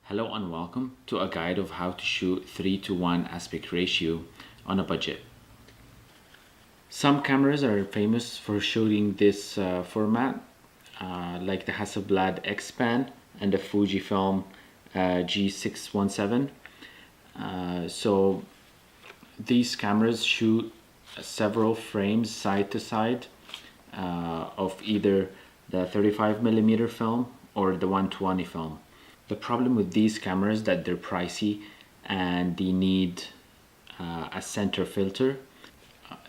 Hello and welcome to a guide of how to shoot 3:1 aspect ratio on a budget. Some cameras are famous for shooting this format, like the Hasselblad XPan and the Fuji G617. So these cameras shoot several frames side to side of either the 35mm film or the 120 film. The problem with these cameras is that they're pricey and they need a center filter.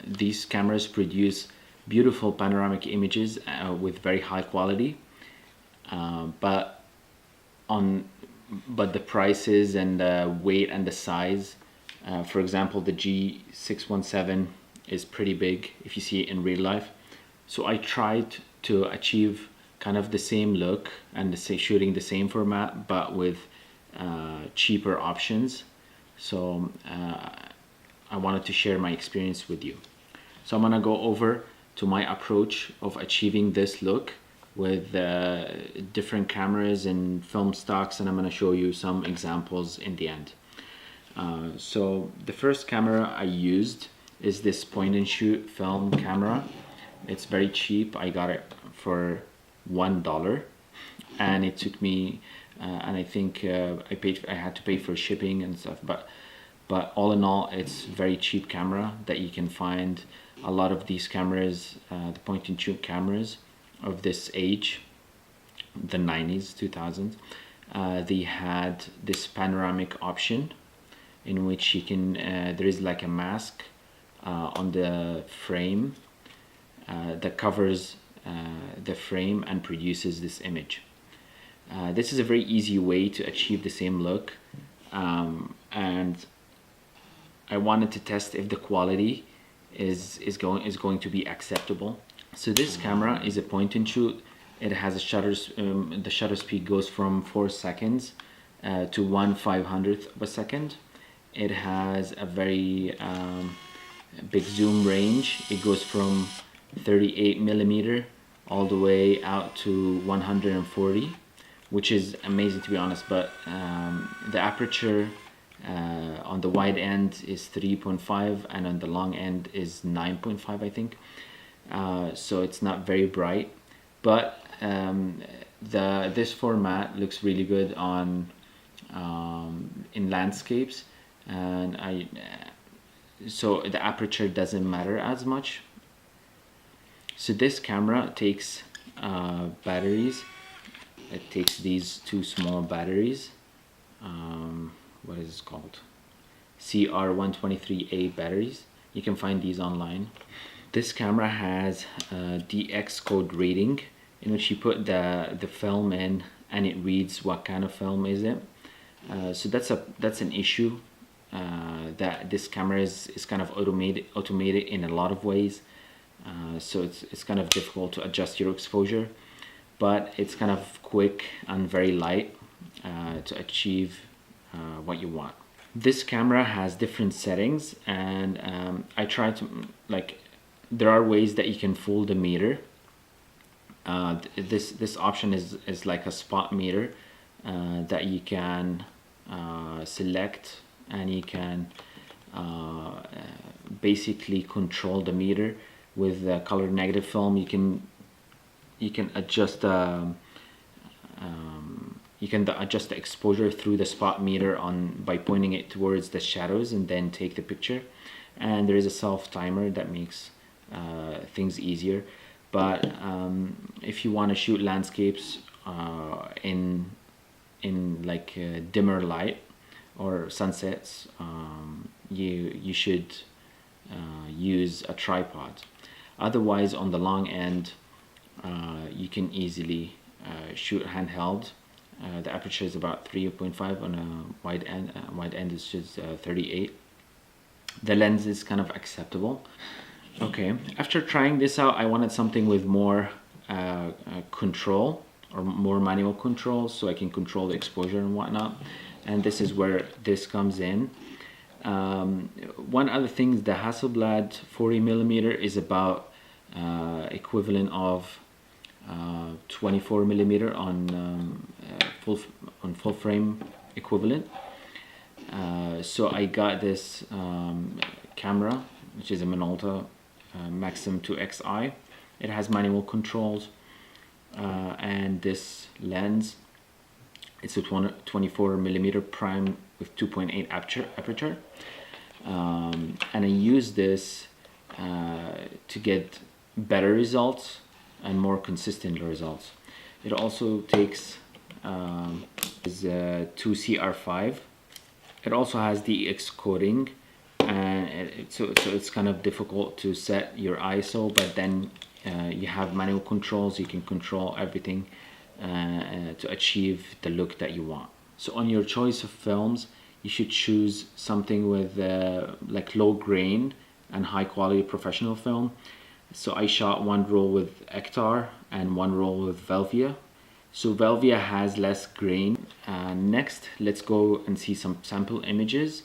These cameras produce beautiful panoramic images with very high quality, but the prices and the weight and the size, for example, the G617 is pretty big if you see it in real life. So I tried to achieve kind of the same look and shooting the same format, but with cheaper options. So I wanted to share my experience with you. So I'm gonna go over to my approach of achieving this look with different cameras and film stocks, and I'm gonna show you some examples in the end. So the first camera I used is this point and shoot film camera. It's very cheap. I got it for $1, and it took me and I think I had to pay for shipping and stuff, but all in all, it's very cheap camera that you can find. A lot of these cameras, the point and shoot cameras of this age, the 90s, 2000s, they had this panoramic option in which you can there is like a mask on the frame that covers the frame and produces this image. This is a very easy way to achieve the same look, and I wanted to test if the quality is going to be acceptable. So this camera is a point and shoot. It has a the shutter speed goes from 4 seconds to 1/500th of a second. It has a very big zoom range. It goes from 38mm all the way out to 140, which is amazing to be honest, but the aperture on the wide end is 3.5 and on the long end is 9.5, I think. So it's not very bright, but this format looks really good on in landscapes, and so the aperture doesn't matter as much. So this camera takes batteries. It takes these two small batteries. What is it called? CR123A batteries. You can find these online. This camera has a DX code reading in which you put the film in and it reads what kind of film is it. So that's an issue, that this camera is kind of automated in a lot of ways. So it's kind of difficult to adjust your exposure, but it's kind of quick and very light to achieve what you want. This camera has different settings, and I try to, like, there are ways that you can fold the meter. This option is like a spot meter that you can select, and you can basically control the meter with the color negative film. You can adjust adjust the exposure through the spot meter by pointing it towards the shadows and then take the picture. And there is a self timer that makes things easier. But if you want to shoot landscapes in like dimmer light or sunsets, you should use a tripod. Otherwise, on the long end, you can easily shoot handheld. The aperture is about 3.5 on a wide end. Wide end is just 38. The lens is kind of acceptable. Okay, after trying this out, I wanted something with more control, or more manual control, so I can control the exposure and whatnot. And this is where this comes in. One other thing is the Hasselblad 40mm is about equivalent of 24mm on full frame equivalent. So I got this camera, which is a Minolta Maxim 2XI. It has manual controls, and this lens, it's a 24mm prime with 2.8 aperture, and I use this to get better results and more consistent results. It also takes is 2CR5. It also has the EX coding, and so it's kind of difficult to set your ISO, but then you have manual controls. You can control everything to achieve the look that you want. So on your choice of films, you should choose something with like low grain and high quality professional film. So I shot one roll with Ektar and one roll with Velvia. So Velvia has less grain. Next, let's go and see some sample images